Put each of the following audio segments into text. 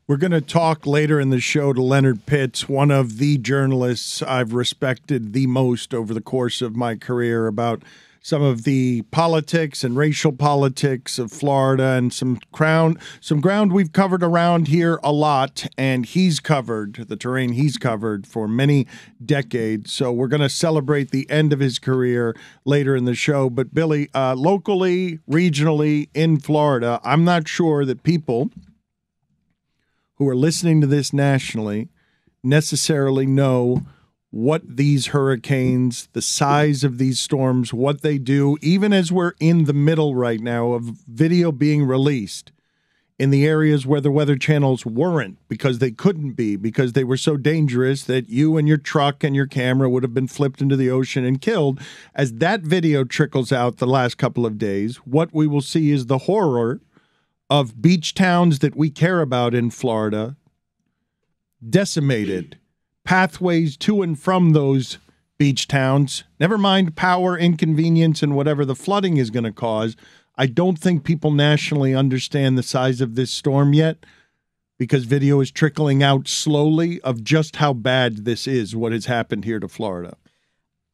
We're going to talk later in the show to Leonard Pitts, one of the journalists I've respected the most over the course of my career, about some of the politics and racial politics of Florida and some ground we've covered around here a lot, and he's covered the terrain he's covered for many decades. So we're going to celebrate the end of his career later in the show. But Billy, locally, regionally in Florida, I'm not sure that people who are listening to this nationally necessarily know what these hurricanes, the size of these storms, what they do, even as we're in the middle right now of video being released in the areas where the weather channels weren't, because they couldn't be, because they were so dangerous that you and your truck and your camera would have been flipped into the ocean and killed. As that video trickles out the last couple of days, what we will see is the horror of beach towns that we care about in Florida decimated, pathways to and from those beach towns, never mind power, inconvenience, and whatever the flooding is going to cause. I don't think people nationally understand the size of this storm yet, because video is trickling out slowly of just how bad this is, what has happened here to Florida.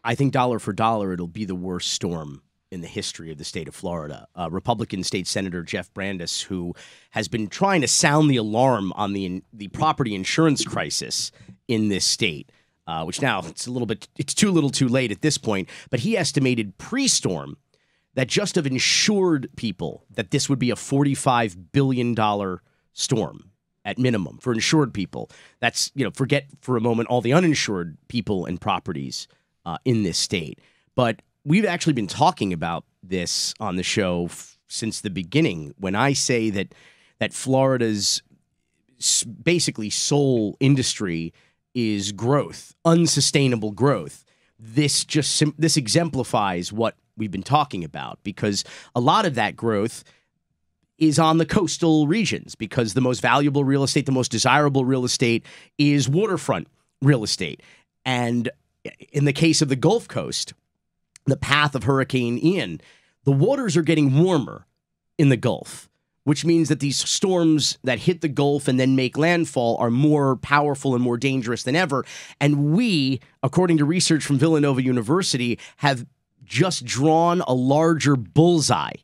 I think dollar for dollar, it'll be the worst storm in the history of the state of Florida. Republican State Senator Jeff Brandes, who has been trying to sound the alarm on the property insurance crisis in this state, which now it's too little too late at this point, but he estimated pre-storm that just of insured people, that this would be a $45 billion storm at minimum for insured people. That's, forget for a moment all the uninsured people and properties in this state. But we've actually been talking about this on the show since the beginning. When I say that Florida's basically sole industry is growth, unsustainable growth, this exemplifies what we've been talking about, because a lot of that growth is on the coastal regions, because the most valuable real estate, the most desirable real estate is waterfront real estate. And in the case of the Gulf Coast, the path of Hurricane Ian, the waters are getting warmer in the Gulf, which means that these storms that hit the Gulf and then make landfall are more powerful and more dangerous than ever. And we, according to research from Villanova University, have just drawn a larger bullseye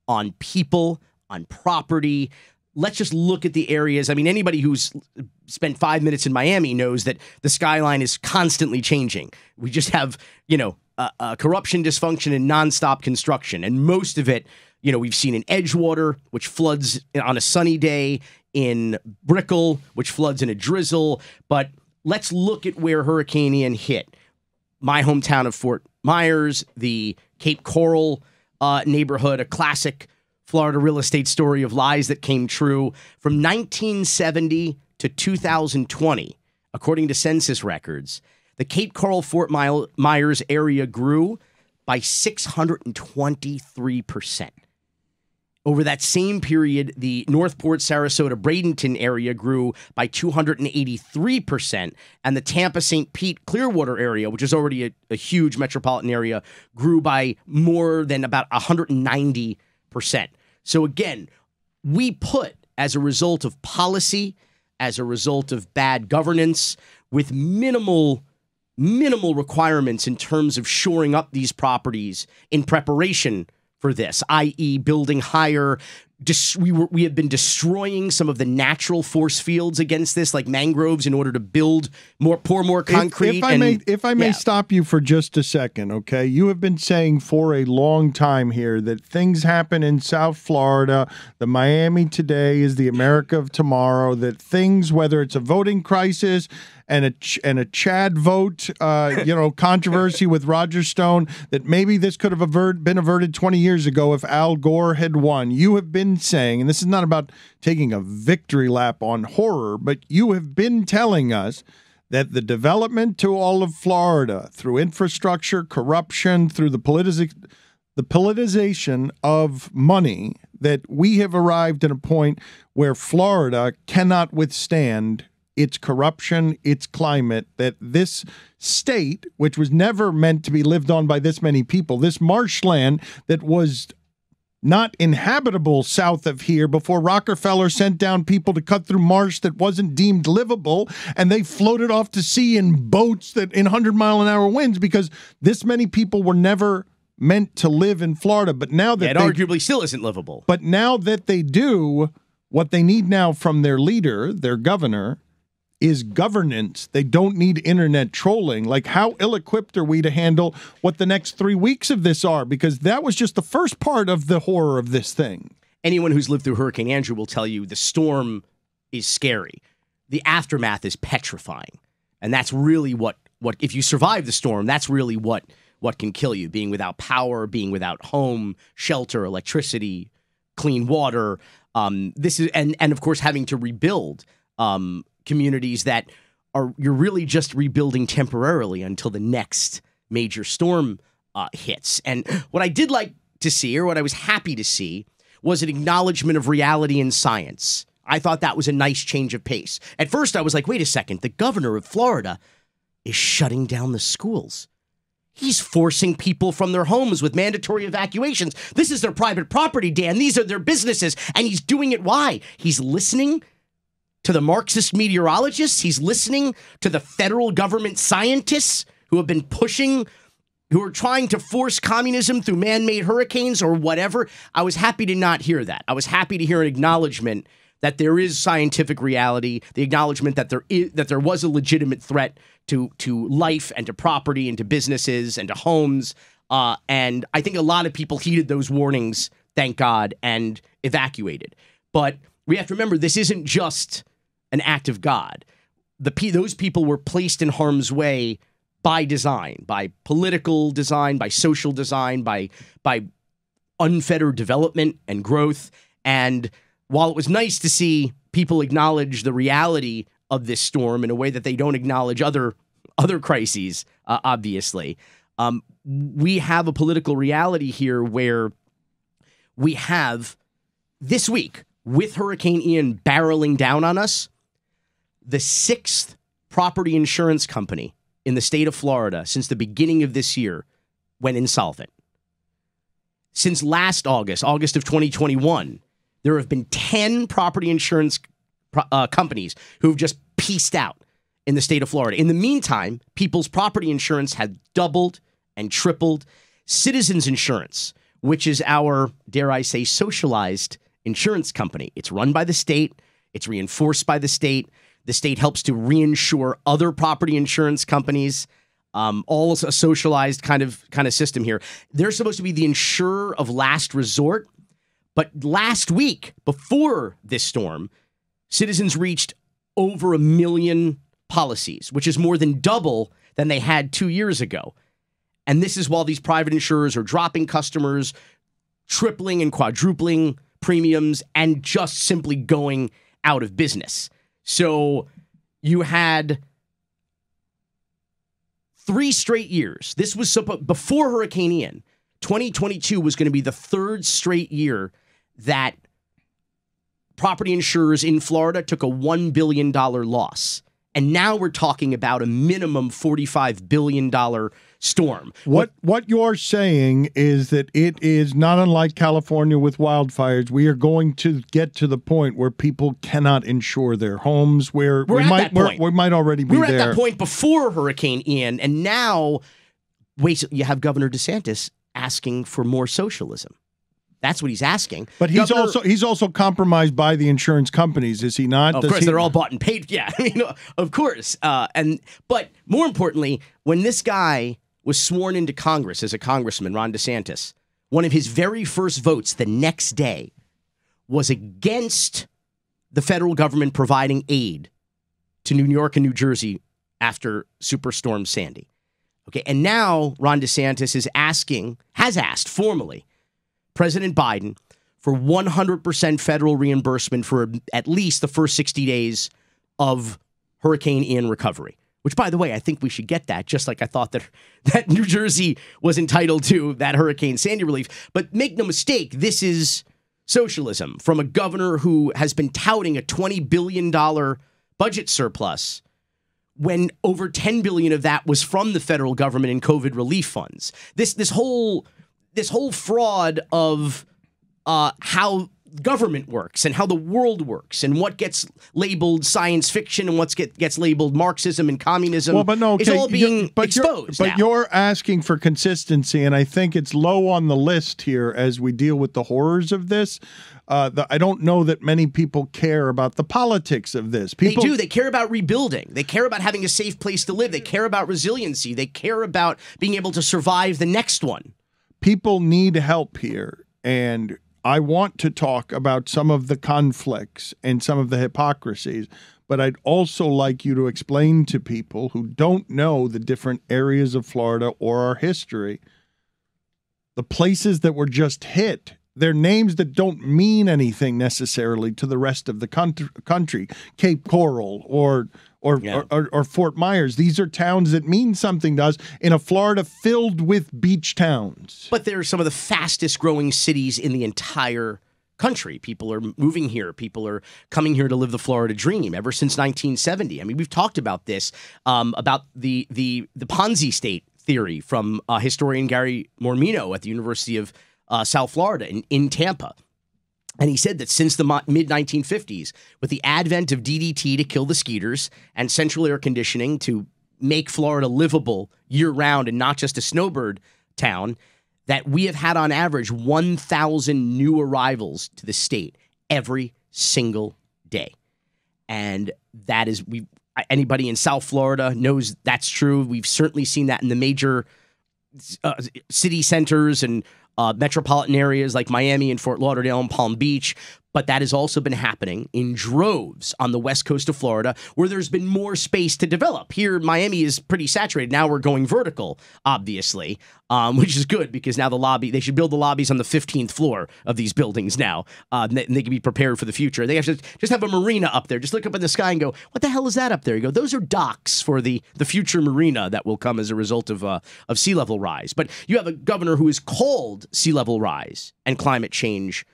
on people, on property. Let's just look at the areas. I mean, anybody who's spent 5 minutes in Miami knows that the skyline is constantly changing. We just have, corruption, dysfunction, and nonstop construction. And most of it, we've seen in Edgewater, which floods on a sunny day, in Brickell, which floods in a drizzle. But let's look at where Hurricane Ian hit. My hometown of Fort Myers, the Cape Coral neighborhood, a classic Florida real estate story of lies that came true. From 1970 to 2020, according to census records, the Cape Coral Fort Myers area grew by 623%. Over that same period, the Northport, Sarasota, Bradenton area grew by 283%, and the Tampa, St. Pete, Clearwater area, which is already a huge metropolitan area, grew by more than about 190%. So again, we put, as a result of policy, as a result of bad governance, with minimal requirements in terms of shoring up these properties in preparation for this, i.e. building higher. We have been destroying some of the natural force fields against this, like mangroves, in order to pour more concrete. If I may stop you for just a second, okay? You have been saying for a long time here that things happen in South Florida, the Miami today is the America of tomorrow, that things, whether it's a voting crisis and a Chad vote, controversy with Roger Stone, that maybe this could have been averted 20 years ago if Al Gore had won. You have been saying, and this is not about taking a victory lap on horror, but you have been telling us that the development to all of Florida through infrastructure, corruption, through the politicization of money, that we have arrived at a point where Florida cannot withstand its corruption, its climate, that this state, which was never meant to be lived on by this many people, this marshland that was not inhabitable south of here before Rockefeller sent down people to cut through marsh that wasn't deemed livable, and they floated off to sea in boats that in 100-mile-an-hour winds because this many people were never meant to live in Florida. But now that it arguably still isn't livable. But now that they do, what they need now from their leader, their governor, is governance. They don't need internet trolling. Like, how ill-equipped are we to handle what the next 3 weeks of this are? Because that was just the first part of the horror of this thing. Anyone who's lived through Hurricane Andrew will tell you the storm is scary. The aftermath is petrifying. And that's really what if you survive the storm, that's really what can kill you. Being without power, being without home, shelter, electricity, clean water. This is and of course having to rebuild communities that you're really just rebuilding temporarily until the next major storm hits. And what I did like to see, or what I was happy to see, was an acknowledgement of reality in science. I thought that was a nice change of pace. At first, I was like, wait a second, the governor of Florida is shutting down the schools. He's forcing people from their homes with mandatory evacuations. This is their private property, Dan. These are their businesses. And he's doing it. Why? He's listening to the Marxist meteorologists. He's listening to the federal government scientists who have been who are trying to force communism through man-made hurricanes or whatever. I was happy to not hear that. I was happy to hear an acknowledgement that there is scientific reality, the acknowledgement that there was a legitimate threat to life and to property and to businesses and to homes. And I think a lot of people heeded those warnings, thank God, and evacuated. But we have to remember, this isn't just an act of God. Those people were placed in harm's way by design, by political design, by social design, by unfettered development and growth. And while it was nice to see people acknowledge the reality of this storm in a way that they don't acknowledge other crises, obviously, we have a political reality here where we have this week, with Hurricane Ian barreling down on us, the 6th property insurance company in the state of Florida since the beginning of this year went insolvent. Since last August of 2021, there have been 10 property insurance companies who've just pieced out in the state of Florida. In the meantime, people's property insurance had doubled and tripled. Citizens Insurance, which is our, dare I say, socialized insurance company. It's run by the state. It's reinforced by the state. The state helps to reinsure other property insurance companies. All a socialized kind of system here. They're supposed to be the insurer of last resort. But last week, before this storm, Citizens reached over 1 million policies, which is more than double than they had 2 years ago. And this is while these private insurers are dropping customers, tripling and quadrupling premiums, and just simply going out of business. So you had 3 straight years. This was before Hurricane Ian. 2022 was going to be the 3rd straight year that property insurers in Florida took a $1 billion loss. And now we're talking about a minimum $45 billion storm. What you're saying is that it is not unlike California with wildfires. We are going to get to the point where people cannot insure their homes, where we might already be there. We were at that point before Hurricane Ian, and now you have Governor DeSantis asking for more socialism. That's what he's asking. But he's also compromised by the insurance companies, is he not? Of course, they're all bought and paid. Yeah, I mean, of course. But more importantly, when this guy was sworn into Congress as a congressman, Ron DeSantis, one of his very first votes the next day was against the federal government providing aid to New York and New Jersey after Superstorm Sandy. Okay, and now Ron DeSantis has asked formally President Biden for 100% federal reimbursement for at least the first 60 days of Hurricane Ian recovery. Which, by the way, I think we should get that, just like I thought that New Jersey was entitled to that Hurricane Sandy relief. But make no mistake, this is socialism from a governor who has been touting a $20 billion budget surplus when over $10 billion of that was from the federal government in COVID relief funds. This whole fraud of how government works and how the world works and what gets labeled science fiction and what gets labeled Marxism and communism. Well, but no, okay, is all being exposed. But you're asking for consistency, and I think it's low on the list here as we deal with the horrors of this. I don't know that many people care about the politics of this. They do. They care about rebuilding. They care about having a safe place to live. They care about resiliency. They care about being able to survive the next one. People need help here, and I want to talk about some of the conflicts and some of the hypocrisies, but I'd also like you to explain to people who don't know the different areas of Florida or our history, the places that were just hit. They're names that don't mean anything necessarily to the rest of the country. Cape Coral or Fort Myers. These are towns that mean something to us in a Florida filled with beach towns. But they're some of the fastest growing cities in the entire country. People are moving here. People are coming here to live the Florida dream ever since 1970. I mean, we've talked about this, about the Ponzi state theory from historian Gary Mormino at the University of South Florida in Tampa. And he said that since the mid-1950s, with the advent of DDT to kill the skeeters and central air conditioning to make Florida livable year-round and not just a snowbird town, that we have had on average 1,000 new arrivals to the state every single day. And that is, anybody in South Florida knows that's true. We've certainly seen that in the major city centers and metropolitan areas like Miami and Fort Lauderdale and Palm Beach, but that has also been happening in droves on the west coast of Florida where there's been more space to develop. Here, Miami is pretty saturated. Now we're going vertical, obviously, which is good because now they should build the lobbies on the 15th floor of these buildings now, and they can be prepared for the future. They have to just have a marina up there. Just look up in the sky and go, what the hell is that up there? You go, those are docks for the future marina that will come as a result of sea level rise. But you have a governor who is called sea level rise and climate change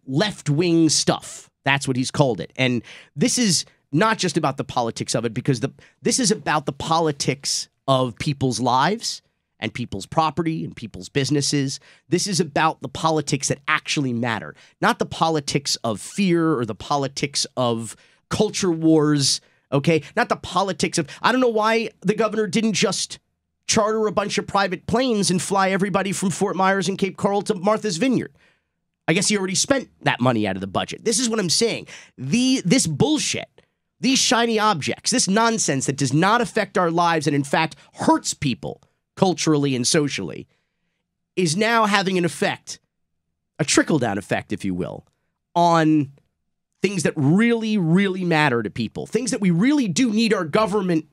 left-wing stuff. That's what he's called it. And this is not just about the politics of it, because this is about the politics of people's lives and people's property and people's businesses. This is about the politics that actually matter, not the politics of fear or the politics of culture wars, okay? Not the politics of, I don't know why the governor didn't just charter a bunch of private planes and fly everybody from Fort Myers and Cape Coral to Martha's Vineyard. I guess he already spent that money out of the budget. This is what I'm saying. This bullshit, these shiny objects, this nonsense that does not affect our lives and in fact hurts people culturally and socially, is now having an effect, a trickle-down effect, if you will, on things that really, really matter to people, things that we really do need our government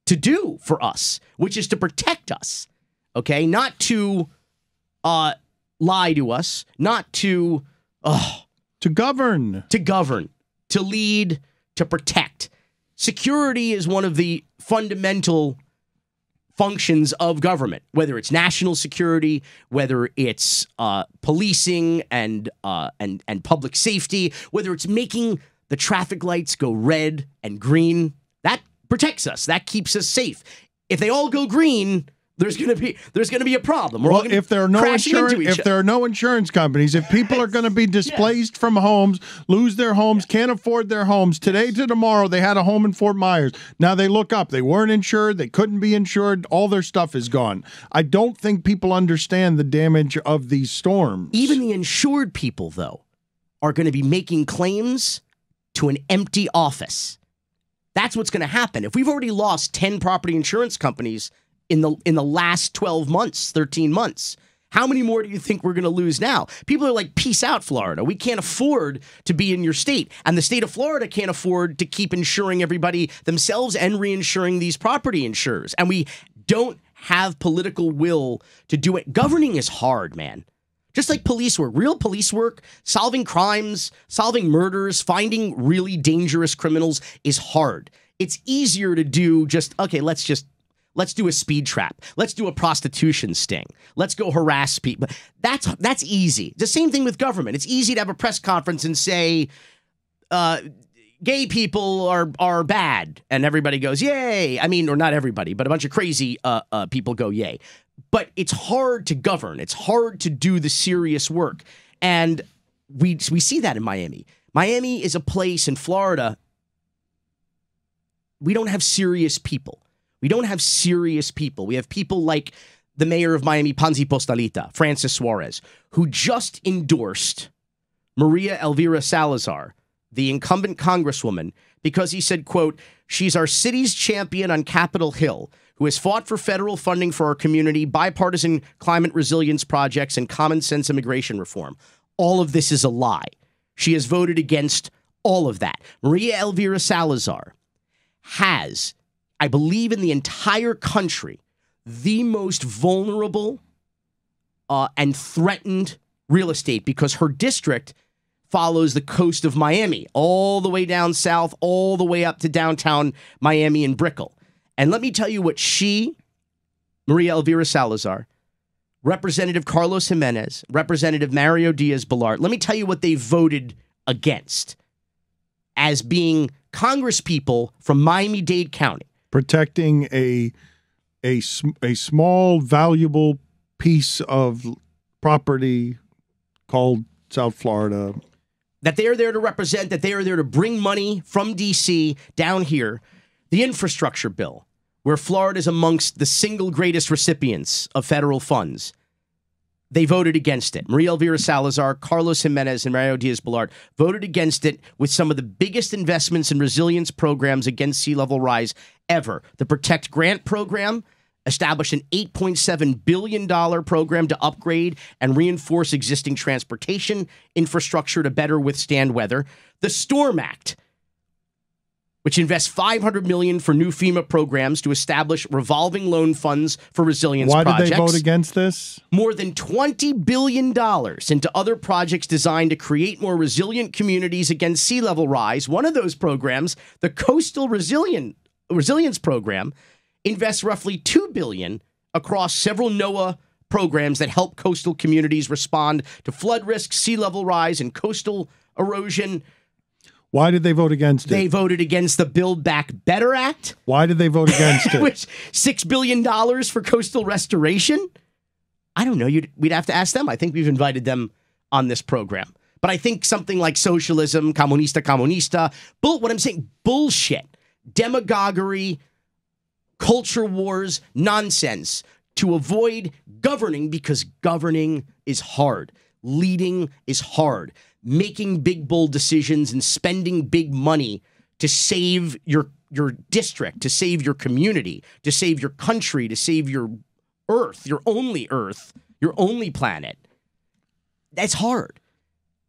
to do for us, which is to protect us, okay? Not to lie to us, not to govern, to lead, to protect. Security is one of the fundamental functions of government, whether it's national security, whether it's policing and public safety, whether it's making the traffic lights go red and green. That protects us. That keeps us safe. If they all go green, there's going to be a problem. Well, if there are no insurance companies, if people are going to be displaced from homes, lose their homes, can't afford their homes, today to tomorrow, they had a home in Fort Myers. Now they look up, they weren't insured, they couldn't be insured, all their stuff is gone. I don't think people understand the damage of these storms. Even the insured people, though, are going to be making claims to an empty office. That's what's going to happen. If we've already lost 10 property insurance companies in the last 12 months, 13 months, how many more do you think we're going to lose now? People are like, peace out, Florida. We can't afford to be in your state. And the state of Florida can't afford to keep insuring everybody themselves and reinsuring these property insurers. And we don't have political will to do it. Governing is hard, man. Just like police work, real police work, solving crimes, solving murders, finding really dangerous criminals is hard. It's easier to do just, okay, let's do a speed trap. Let's do a prostitution sting. Let's go harass people. That's easy. The same thing with government. It's easy to have a press conference and say, gay people are bad, and everybody goes, yay. I mean, or not everybody, but a bunch of crazy people go, yay. But it's hard to govern. It's hard to do the serious work. And we see that in Miami. Miami is a place in Florida. We don't have serious people. We don't have serious people. We have people like the mayor of Miami, Ponzi Postalita, Francis Suarez, who just endorsed Maria Elvira Salazar, the incumbent congresswoman, because he said, quote, she's our city's champion on Capitol Hill, who has fought for federal funding for our community, bipartisan climate resilience projects, and common sense immigration reform. All of this is a lie. She has voted against all of that. Maria Elvira Salazar has, I believe in the entire country, the most vulnerable and threatened real estate because her district follows the coast of Miami, all the way down south, all the way up to downtown Miami and Brickell. And let me tell you what Maria Elvira Salazar, Representative Carlos Jimenez, Representative Mario Diaz-Balart, let me tell you what they voted against as being congresspeople from Miami-Dade County. Protecting a small, valuable piece of property called South Florida. That they are there to represent, that they are there to bring money from D.C. down here. The infrastructure bill, where Florida is amongst the single greatest recipients of federal funds. They voted against it. Maria Elvira Salazar, Carlos Jimenez, and Mario Diaz-Balart voted against it with some of the biggest investments in resilience programs against sea level rise ever. The Protect Grant program established an $8.7 billion program to upgrade and reinforce existing transportation infrastructure to better withstand weather. The Storm Act, which invests $500 million for new FEMA programs to establish revolving loan funds for resilience projects. Why did they vote against this? More than $20 billion into other projects designed to create more resilient communities against sea level rise. One of those programs, the Coastal Resilience Program, invests roughly $2 billion across several NOAA programs that help coastal communities respond to flood risk, sea level rise, and coastal erosion. Why did they vote against it? They voted against the Build Back Better Act. Why did they vote against it? Which $6 billion for coastal restoration? I don't know. We'd have to ask them. I think we've invited them on this program. But I think something like socialism, comunista, what I'm saying, bullshit, demagoguery, culture wars, nonsense, to avoid governing because governing is hard. Leading is hard. Making big, bold decisions and spending big money to save your district, to save your community, to save your country, to save your Earth, your only planet. That's hard.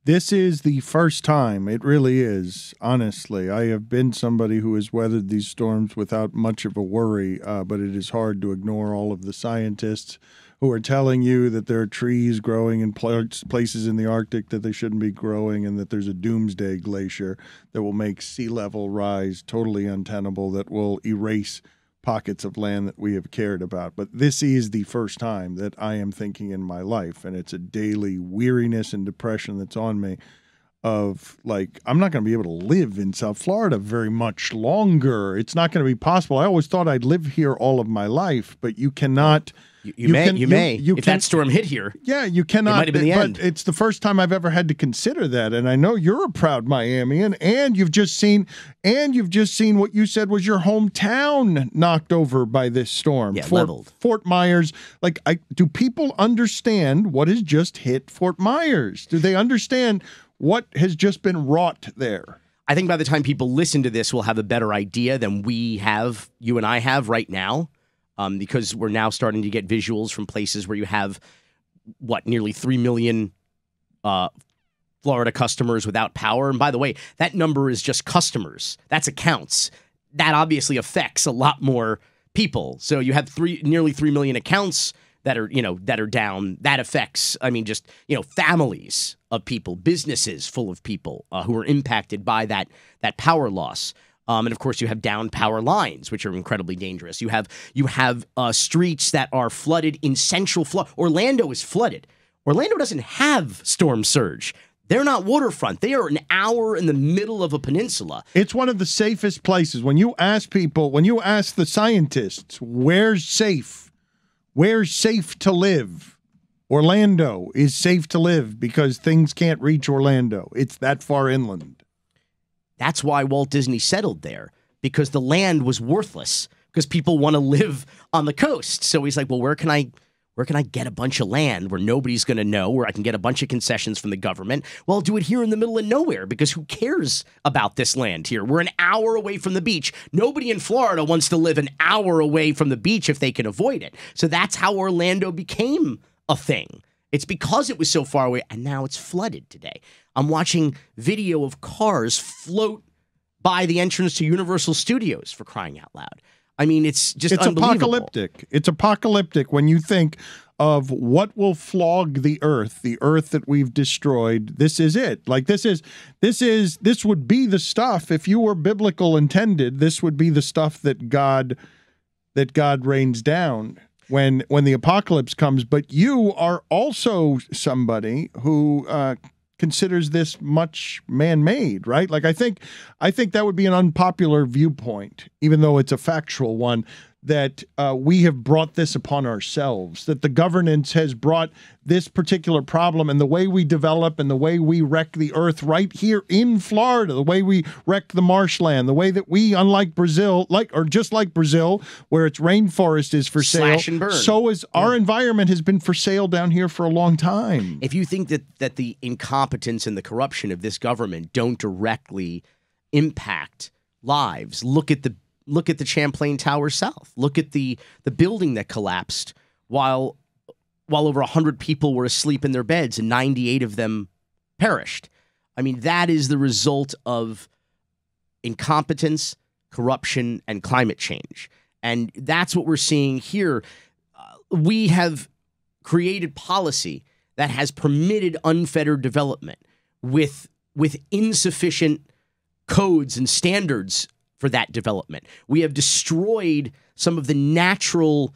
This is the first time, it really is, honestly. I have been somebody who has weathered these storms without much of a worry, but it is hard to ignore all of the scientists who are telling you that there are trees growing in places in the Arctic that they shouldn't be growing, and that there's a doomsday glacier that will make sea level rise totally untenable, that will erase pockets of land that we have cared about. But this is the first time that I am thinking in my life, and it's a daily weariness and depression that's on me of, like, I'm not going to be able to live in South Florida very much longer. It's not going to be possible. I always thought I'd live here all of my life, but you cannot... You may. If that storm hit here, yeah, you cannot. It might have been the end. It's the first time I've ever had to consider that, and I know you're a proud Miamian, and you've just seen what you said was your hometown knocked over by this storm. Yeah, leveled. Fort Myers. Do people understand what has just hit Fort Myers? Do they understand what has just been wrought there? I think by the time people listen to this, we'll have a better idea than you and I have right now. Because we're now starting to get visuals from places where you have, nearly 3 million Florida customers without power. And by the way, that number is just customers. That's accounts. That obviously affects a lot more people. So you have nearly 3 million accounts that are down. That affects, families of people, businesses full of people who are impacted by that power loss. And of course, you have down power lines, which are incredibly dangerous. You have streets that are flooded in central Florida. Orlando is flooded. Orlando doesn't have storm surge. They're not waterfront. They are an hour in the middle of a peninsula. It's one of the safest places. When you ask the scientists, where's safe to live? Orlando is safe to live because things can't reach Orlando. It's that far inland. That's why Walt Disney settled there, because the land was worthless, because people want to live on the coast. So he's like, well, where can I get a bunch of land where nobody's going to know, where I can get a bunch of concessions from the government? Well, I'll do it here in the middle of nowhere, because who cares about this land here? We're an hour away from the beach. Nobody in Florida wants to live an hour away from the beach if they can avoid it. So that's how Orlando became a thing. It's because it was so far away, and now it's flooded today. I'm watching video of cars float by the entrance to Universal Studios, for crying out loud. I mean, it's just unbelievable. Apocalyptic. It's apocalyptic when you think of what will flog the earth that we've destroyed. This is it. Like this would be the stuff, if you were biblical intended, this would be the stuff that God rains down when the apocalypse comes. But you are also somebody who considers this much man-made, right? Like I think that would be an unpopular viewpoint, even though it's a factual one, that we have brought this upon ourselves, that the governance has brought this particular problem, and the way we develop and the way we wreck the earth right here in Florida, the way we wreck the marshland, the way that we, unlike Brazil, just like Brazil, where its rainforest is for sale, slash and burn. So is our environment has been for sale down here for a long time. If you think that the incompetence and the corruption of this government don't directly impact lives, look at the Champlain Tower South. Look at the building that collapsed while over 100 people were asleep in their beds and 98 of them perished. I mean, that is the result of incompetence, corruption, and climate change. And that's what we're seeing here. We have created policy that has permitted unfettered development with insufficient codes and standards for that development. We have destroyed some of the natural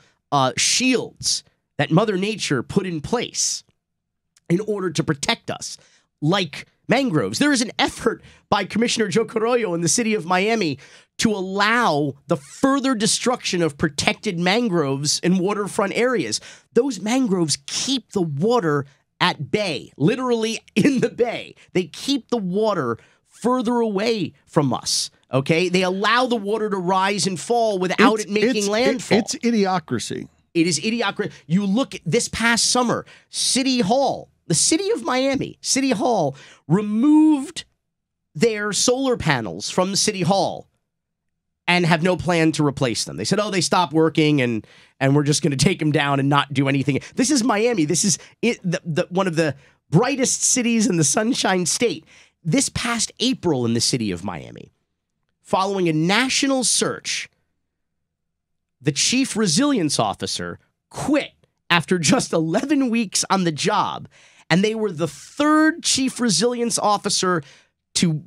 shields that Mother Nature put in place in order to protect us, like mangroves. There is an effort by Commissioner Joe Carollo in the city of Miami to allow the further destruction of protected mangroves in waterfront areas. Those mangroves keep the water at bay, literally in the bay. They keep the water further away from us. Okay, they allow the water to rise and fall without it making landfall. It's idiocracy. It is idiocracy. You look at this past summer, City Hall, the city of Miami, City Hall removed their solar panels from the City Hall and have no plan to replace them. They said, they stopped working and we're just going to take them down and not do anything. This is Miami. This is one of the brightest cities in the Sunshine State. This past April in the city of Miami, following a national search, the chief resilience officer quit after just 11 weeks on the job, and they were the third chief resilience officer to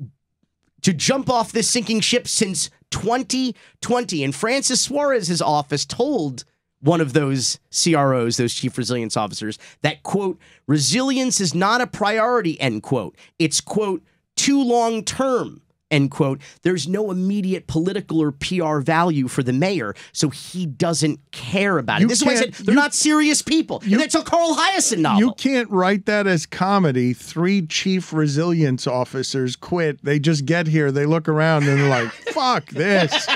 jump off this sinking ship since 2020. And Francis Suarez's office told one of those CROs, those chief resilience officers, that, quote, resilience is not a priority, end quote. It's, quote, too long term, end quote. There's no immediate political or PR value for the mayor, so he doesn't care about it. This is why I said they're not serious people. And it's a Carl Hyacin novel. You can't write that as comedy. 3 chief resilience officers quit. They just get here, they look around, and they're like, fuck this.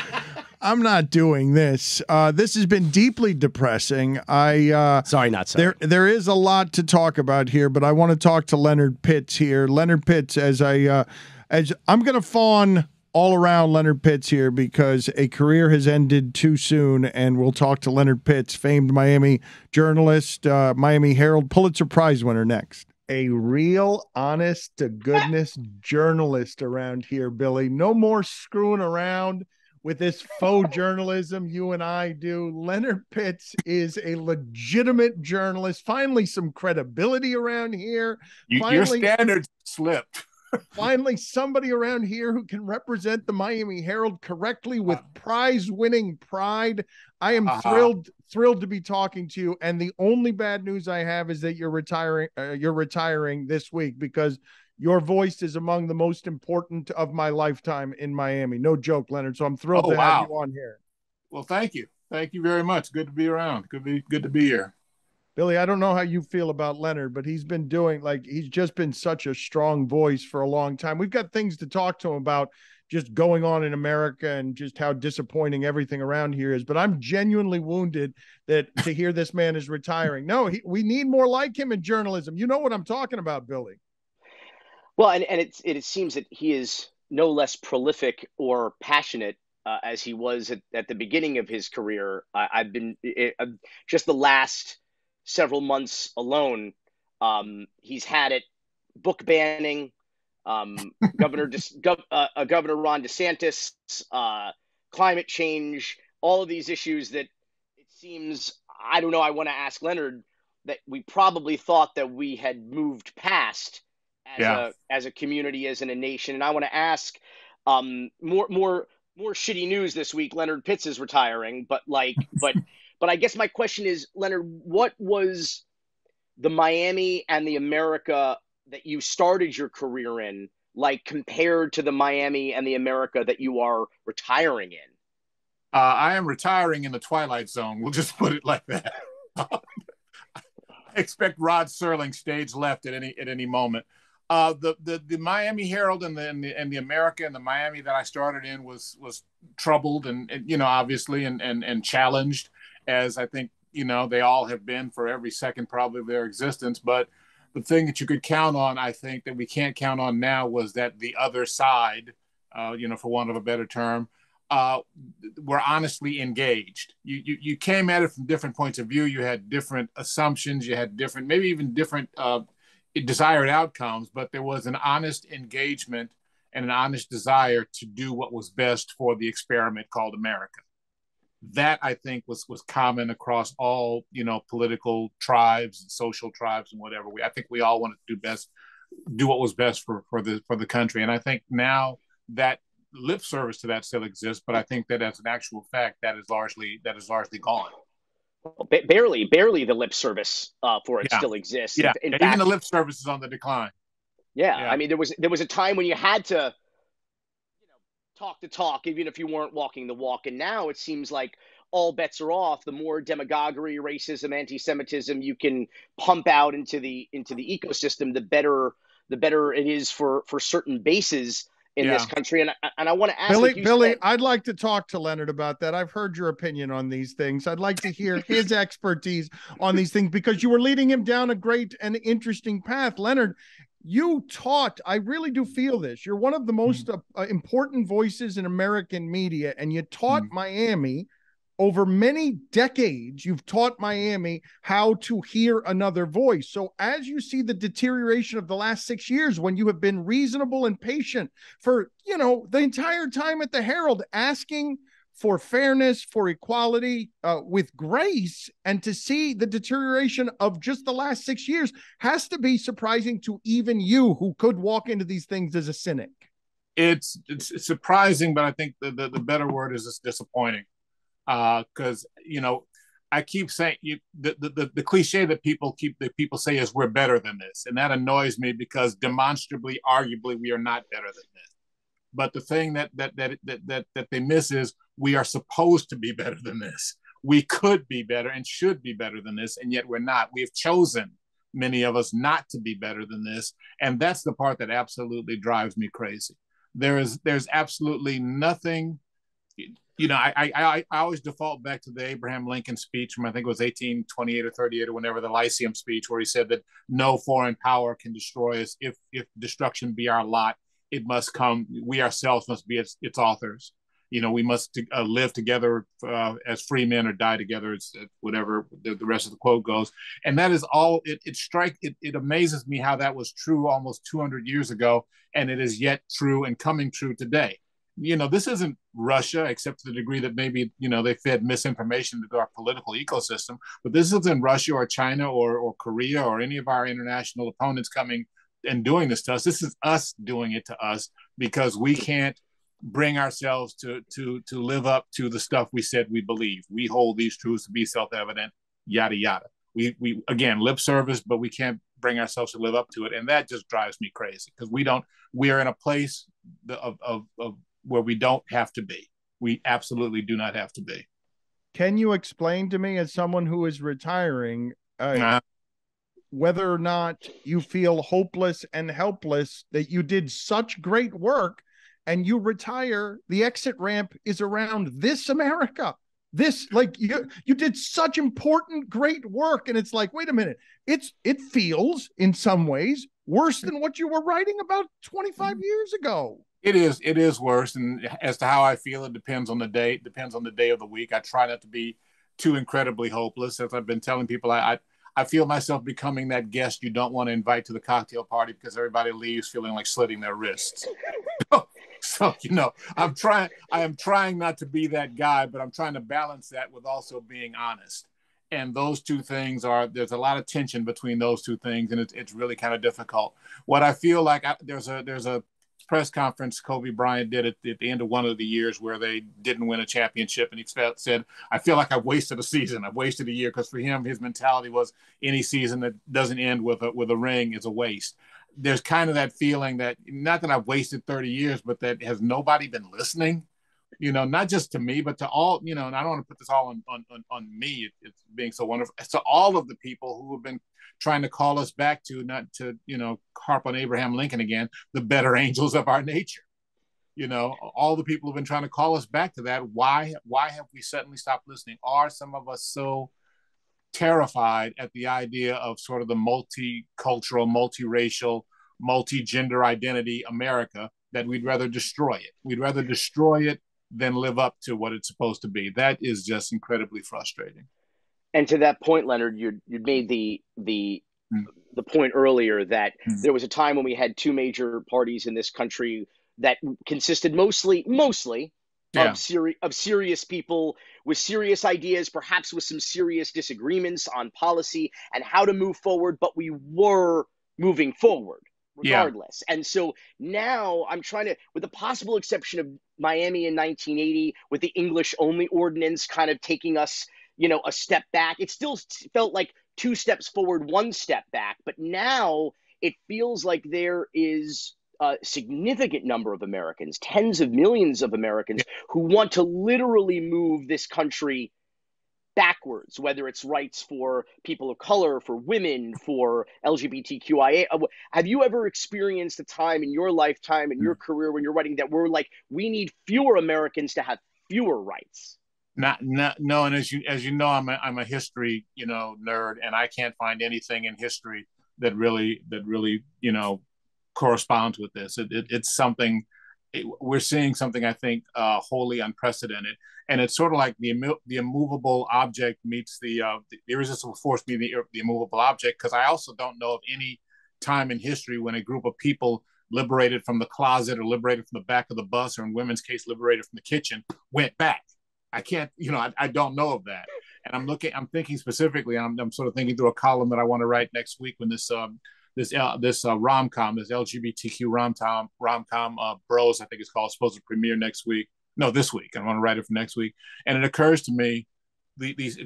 I'm not doing this. This has been deeply depressing. Sorry, not sorry. There is a lot to talk about here, but I want to talk to Leonard Pitts here. Leonard Pitts, as I'm going to fawn all around Leonard Pitts here because a career has ended too soon, and we'll talk to Leonard Pitts, famed Miami journalist, Miami Herald Pulitzer Prize winner, next. A real, honest-to-goodness journalist around here, Billy. No more screwing around with this faux journalism you and I do. Leonard Pitts is a legitimate journalist. Finally, some credibility around here. Your standards slipped. Finally, somebody around here who can represent the Miami Herald correctly with prize-winning pride. I am thrilled to be talking to you. And the only bad news I have is that you're retiring this week, because your voice is among the most important of my lifetime in Miami. No joke, Leonard. So I'm thrilled to have you on here. Well, thank you. Thank you very much. Good to be around. Good to be here. Billy, I don't know how you feel about Leonard, but he's just been such a strong voice for a long time. We've got things to talk to him about just going on in America and just how disappointing everything around here is. But I'm genuinely wounded that to hear this man is retiring. No, we need more like him in journalism. You know what I'm talking about, Billy. Well, and it seems that he is no less prolific or passionate as he was at the beginning of his career. I've been just the last several months alone. He's had it book banning, Governor Ron DeSantis, climate change, all of these issues that it seems, I don't know, I want to ask Leonard that we probably thought that we had moved past as a community, as in a nation. And I want to ask, more shitty news this week. Leonard Pitts is retiring, but I guess my question is, Leonard, what was the Miami and the America that you started your career in like compared to the Miami and the America that you are retiring in? I am retiring in the Twilight Zone. We'll just put it like that. I expect Rod Serling stage left at any moment. The Miami Herald and the America and the Miami that I started in was troubled and obviously and challenged, as I think they all have been for every second probably of their existence. But the thing that you could count on, I think, that we can't count on now was that the other side, for want of a better term, were honestly engaged. You came at it from different points of view. You had different assumptions. You had different, maybe even different desired outcomes, but there was an honest engagement and an honest desire to do what was best for the experiment called America. That, I think, was common across all political tribes and social tribes and whatever. I think we all wanted to do what was best for the country. And I think now that lip service to that still exists, but I think that as an actual fact, that is largely gone. Well, barely the lip service for it still exists. Yeah, in even fact, the lip service is on the decline. Yeah, I mean, there was a time when you had to, talk the talk, even if you weren't walking the walk. And now it seems like all bets are off. The more demagoguery, racism, anti-Semitism you can pump out into the ecosystem, the better it is for certain bases in this country. And I want to ask Billy, I'd like to talk to Leonard about that. I've heard your opinion on these things. I'd like to hear his expertise on these things, because you were leading him down a great and interesting path. Leonard, you taught, I really do feel this. You're one of the most important voices in American media, and you taught Miami over many decades. You've taught Miami how to hear another voice. So as you see the deterioration of the last 6 years, when you have been reasonable and patient for, the entire time at the Herald, asking for fairness, for equality, with grace, and to see the deterioration of just the last 6 years has to be surprising to even you, who could walk into these things as a cynic. It's surprising, but I think the better word is disappointing. Because I keep saying the cliche that people say is we're better than this, and that annoys me, because demonstrably, arguably, we are not better than this. But the thing that they miss is we are supposed to be better than this. We could be better and should be better than this, and yet we're not. We have chosen, many of us, not to be better than this, and that's the part that absolutely drives me crazy. There's absolutely nothing. I always default back to the Abraham Lincoln speech from, I think it was 1828 or 38 or whenever, the Lyceum speech, where he said that no foreign power can destroy us. If destruction be our lot, it must come. We ourselves must be its authors. We must live together as free men, or die together, as whatever the rest of the quote goes. And that is all. It amazes me how that was true almost 200 years ago, and it is yet true and coming true today. This isn't Russia, except to the degree that maybe, they fed misinformation into our political ecosystem. But this isn't Russia or China or Korea or any of our international opponents coming and doing this to us. This is us doing it to us, because we can't bring ourselves to live up to the stuff we said we believe. We hold these truths to be self-evident, yada, yada. We again, lip service, but we can't bring ourselves to live up to it. And that just drives me crazy, because we are in a place of where we don't have to be. We absolutely do not have to be. Can you explain to me, as someone who is retiring, Nah. whether or not you feel hopeless and helpless that you did such great work and you retire, the exit ramp is around this America. This, like, you did such important, great work, and it's like, wait a minute, it feels in some ways worse than what you were writing about 25 years ago. It is worse, and as to how I feel, it depends on the day. It depends on the day of the week. I try not to be too incredibly hopeless. As I've been telling people, I feel myself becoming that guest you don't want to invite to the cocktail party because everybody leaves feeling like slitting their wrists. So, I am trying not to be that guy, but I'm trying to balance that with also being honest. And those two things there's a lot of tension between those two things, and it's really kind of difficult. What I feel like, there's a press conference Kobe Bryant did at the end of one of the years where they didn't win a championship, and he said, I feel like I've wasted a season. I've wasted a year, because for him, his mentality was any season that doesn't end with a ring is a waste. There's kind of that feeling that, not that I've wasted 30 years, but that has nobody been listening, not just to me, but to all, and I don't want to put this all on me. It's being so wonderful. So all of the people who have been trying to call us back to, not to, harp on Abraham Lincoln again, the better angels of our nature, all the people who've been trying to call us back to that. Why have we suddenly stopped listening? Are some of us so terrified at the idea of sort of the multicultural, multiracial, multi-gender identity America that we'd rather destroy it? We'd rather destroy it than live up to what it's supposed to be. That is just incredibly frustrating. And to that point, Leonard, you made the point earlier that there was a time when we had two major parties in this country that consisted mostly of serious people with serious ideas, perhaps with some serious disagreements on policy and how to move forward, but we were moving forward regardless. Yeah. And so now I'm trying to, with the possible exception of Miami in 1980, with the English only ordinance kind of taking us, a step back, it still felt like two steps forward, one step back. But now it feels like there is a significant number of Americans, tens of millions of Americans, who want to literally move this country backwards, whether it's rights for people of color, for women, for LGBTQIA. Have you ever experienced a time in your lifetime, in your career, when you're writing that we're like, we need fewer Americans to have fewer rights? No. And as you know, I'm a history, nerd, and I can't find anything in history that really, corresponds with this. It's something, we're seeing something, I think, wholly unprecedented. And it's sort of like the immovable object meets the irresistible force meeting the immovable object, because I also don't know of any time in history when a group of people liberated from the closet or liberated from the back of the bus, or in women's case, liberated from the kitchen, went back. I can't, I don't know of that. And I'm thinking specifically, I'm sort of thinking through a column that I want to write next week when this rom-com, this LGBTQ rom-com, Bros, I think it's called, supposed to premiere next week. No, this week. I want to write it for next week. And it occurs to me, these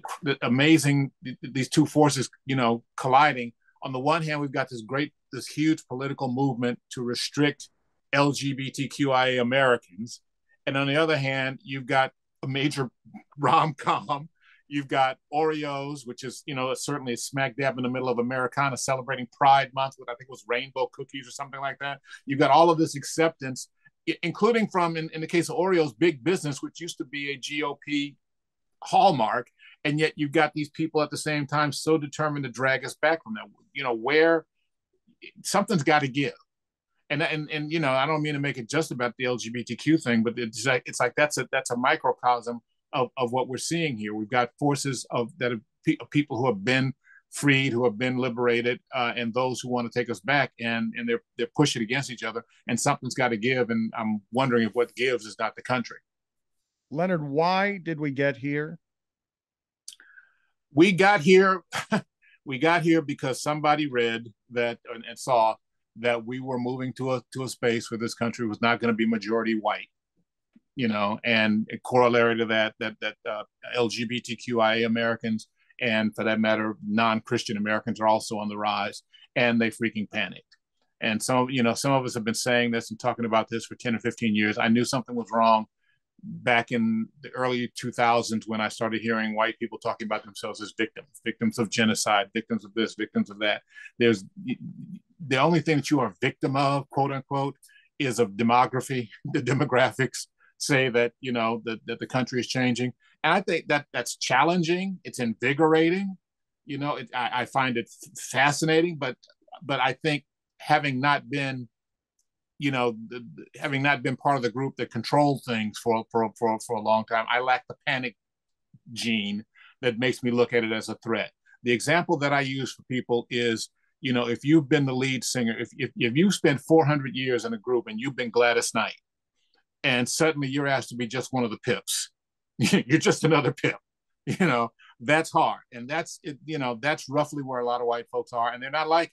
two forces, colliding. On the one hand, we've got this huge political movement to restrict LGBTQIA Americans. And on the other hand, you've got a major rom-com. You've got Oreos, which is, certainly smack dab in the middle of Americana, celebrating Pride Month with, I think it was rainbow cookies or something like that. You've got all of this acceptance, including from, in the case of Oreos, big business, which used to be a GOP hallmark. And yet you've got these people at the same time so determined to drag us back from that, where something's got to give. And I don't mean to make it just about the LGBTQ thing, but it's like that's a microcosm of what we're seeing here. We've got forces of people who have been freed, who have been liberated, and those who want to take us back, and they're pushing against each other, and something's got to give. And I'm wondering if what gives is not the country. Leonard, why did we get here? We got here because somebody read that and saw that we were moving to a space where this country was not going to be majority white, and a corollary to that LGBTQIA Americans, and for that matter, non-Christian Americans, are also on the rise, and they freaking panicked. And some of us have been saying this and talking about this for 10 or 15 years. I knew something was wrong back in the early 2000s when I started hearing white people talking about themselves as victims of genocide, victims of this, victims of that. There's the only thing that you are a victim of, quote unquote, is of demography. The demographics say that, you know, that the country is changing. And I think that that's challenging. It's invigorating. You know, I find it fascinating, but I think having not been, you know, having not been part of the group that controlled things for a long time, I lack the panic gene that makes me look at it as a threat. The example that I use for people is, you know, if you've been the lead singer, if you spend 400 years in a group and you've been Gladys Knight, and suddenly you're asked to be just one of the Pips, you're just another Pip, you know, that's hard. And that's, you know, that's roughly where a lot of white folks are, and they're not like it.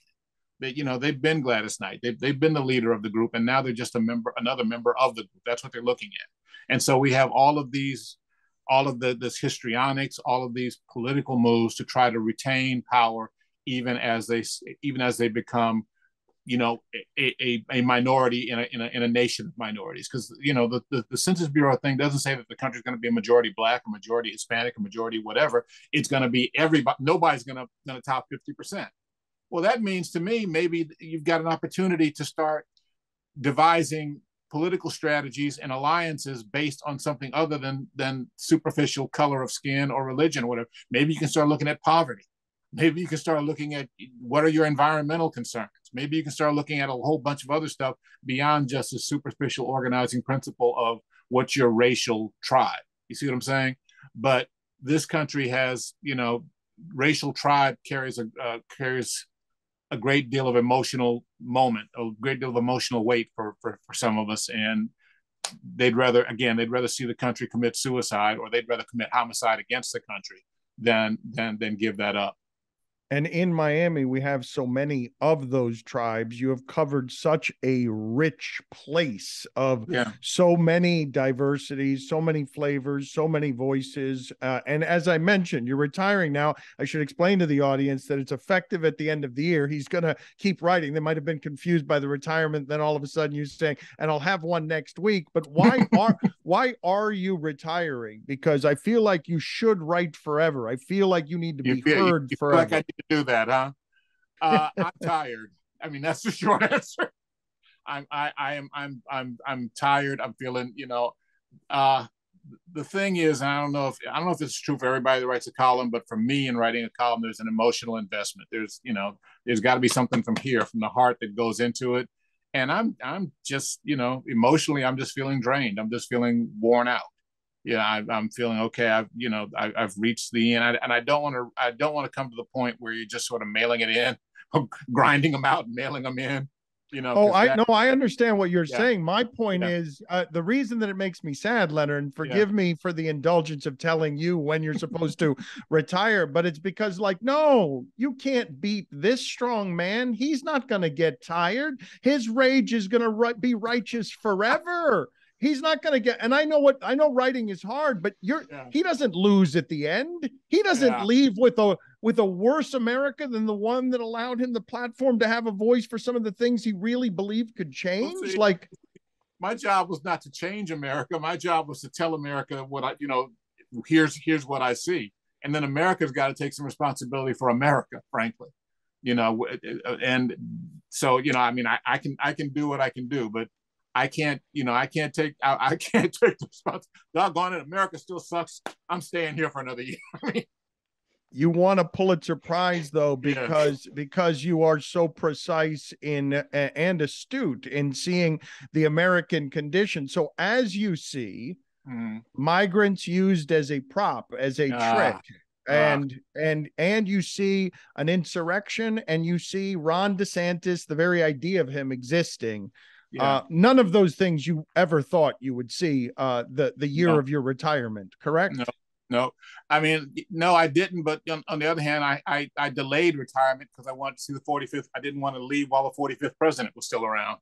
They, you know, they've been Gladys Knight, they've been the leader of the group, and now they're just another member of the group. That's what they're looking at. And so we have all of this histrionics, all of these political moves to try to retain power, even as they become, you know, a minority in a nation of minorities. Because, you know, the Census Bureau thing doesn't say that the country's going to be a majority Black, a majority Hispanic, a majority whatever. It's going to be everybody. Nobody's going to top 50%. Well, that means to me, maybe you've got an opportunity to start devising political strategies and alliances based on something other than superficial color of skin or religion or whatever. Maybe you can start looking at poverty. Maybe you can start looking at what are your environmental concerns. Maybe you can start looking at a whole bunch of other stuff beyond just the superficial organizing principle of what's your racial tribe. You see what I'm saying? But this country has, you know, racial tribe carries a great deal of emotional moment, a great deal of emotional weight for some of us. And they'd rather see the country commit suicide, or they'd rather commit homicide against the country than give that up. And in Miami, we have so many of those tribes. You have covered such a rich place of so many diversities, so many flavors, so many voices. And as I mentioned, you're retiring now. I should explain to the audience that it's effective at the end of the year. He's going to keep writing. They might have been confused by the retirement. Then all of a sudden you're saying, and I'll have one next week. But why are you retiring? Because I feel like you should write forever. I feel like you need to be heard forever. Like I need to do that, huh? I'm tired. I mean, that's the short answer. I'm tired. I'm feeling, you know, the thing is, and I don't know if it's true for everybody that writes a column, but for me in writing a column, there's an emotional investment. There's got to be something from the heart that goes into it. And I'm just, you know, emotionally, I'm just feeling drained. I'm just feeling worn out. Yeah, I'm feeling okay. I've reached the end, and I don't want to come to the point where you're just sort of mailing it in, grinding them out, and mailing them in. You know. I understand what you're saying. My point is the reason that it makes me sad, Leonard, and forgive me for the indulgence of telling you when you're supposed to retire, but it's because, like, no, you can't beat this strong man. He's not going to get tired. His rage is going to be righteous forever. He's not going to get, and I know writing is hard, but he doesn't lose at the end. He doesn't leave with a worse America than the one that allowed him the platform to have a voice for some of the things he really believed could change. Well, see, like, my job was not to change America. My job was to tell America what here's what I see. And then America's got to take some responsibility for America, frankly, you know? And so, you know, I mean, I can do what I can do, but I can't take the responsibility. Doggone it, America still sucks. I'm staying here for another year. I mean, you want a Pulitzer Prize, though, because you are so precise and astute in seeing the American condition. So as you see migrants used as a prop, as a trick, and you see an insurrection, and you see Ron DeSantis, the very idea of him existing. None of those things you ever thought you would see the year of your retirement, correct? No. I mean, no, I didn't. But on the other hand, I delayed retirement because I wanted to see the 45th. I didn't want to leave while the 45th president was still around.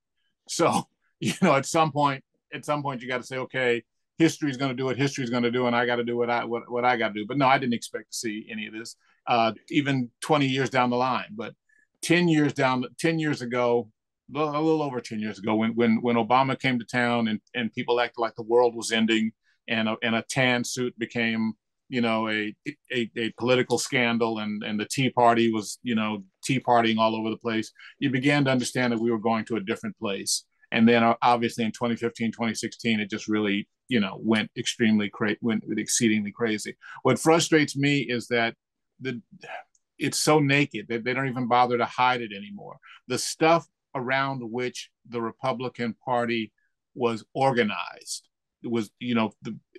So, you know, at some point, you got to say, okay, history's going to do what history's going to do, and I got to do what I got to do. But no, I didn't expect to see any of this, even 20 years down the line. But 10 years ago, a little over 10 years ago, when Obama came to town and people acted like the world was ending, and a tan suit became, a political scandal, and the Tea Party was, tea partying all over the place, you began to understand that we were going to a different place. And then obviously in 2015, 2016, it just really, went exceedingly crazy. What frustrates me is that it's so naked that they don't even bother to hide it anymore. The stuff around which the Republican Party was organized, it was,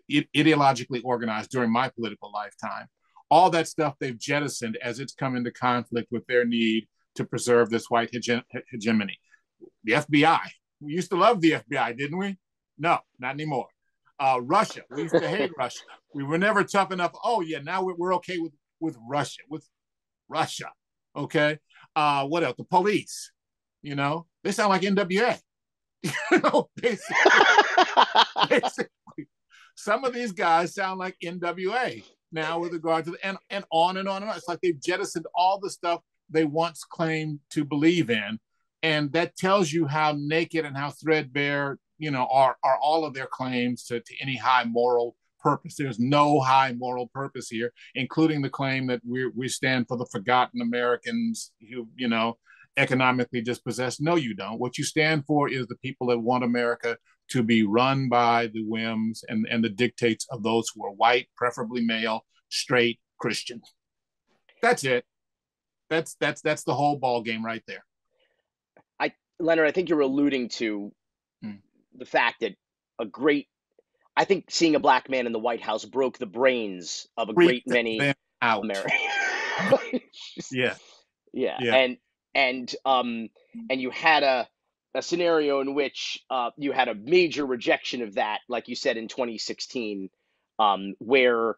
ideologically organized during my political lifetime. All that stuff they've jettisoned as it's come into conflict with their need to preserve this white hegemony. The FBI, we used to love the FBI, didn't we? No, not anymore. Russia, we used to hate Russia. We were never tough enough. Oh yeah, now we're okay with Russia, okay? What else? The police, they sound like NWA. Basically, some of these guys sound like NWA now with regard to and on and on and on. It's like they've jettisoned all the stuff they once claimed to believe in, and that tells you how naked and how threadbare, are all of their claims to any high moral purpose. There's no high moral purpose here, including the claim that we stand for the forgotten Americans who, economically dispossessed. No, you don't. What you stand for is the people that want America to be run by the whims and the dictates of those who are white, preferably male, straight, Christian. That's it. That's the whole ball game right there. Leonard, I think you're alluding to the fact that I think seeing a black man in the White House broke the brains of a great many Americans. Yeah. And you had a scenario in which you had a major rejection of that, like you said in 2016, where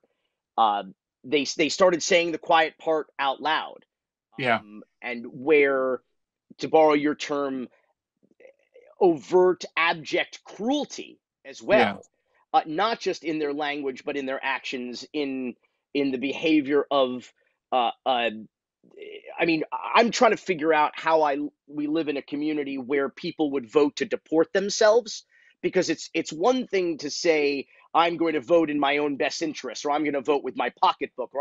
they started saying the quiet part out loud. And where, to borrow your term, overt, abject cruelty as well, not just in their language, but in their actions, in the behavior of, I mean, I'm trying to figure out how we live in a community where people would vote to deport themselves, because it's one thing to say, I'm going to vote in my own best interest, or I'm going to vote with my pocketbook,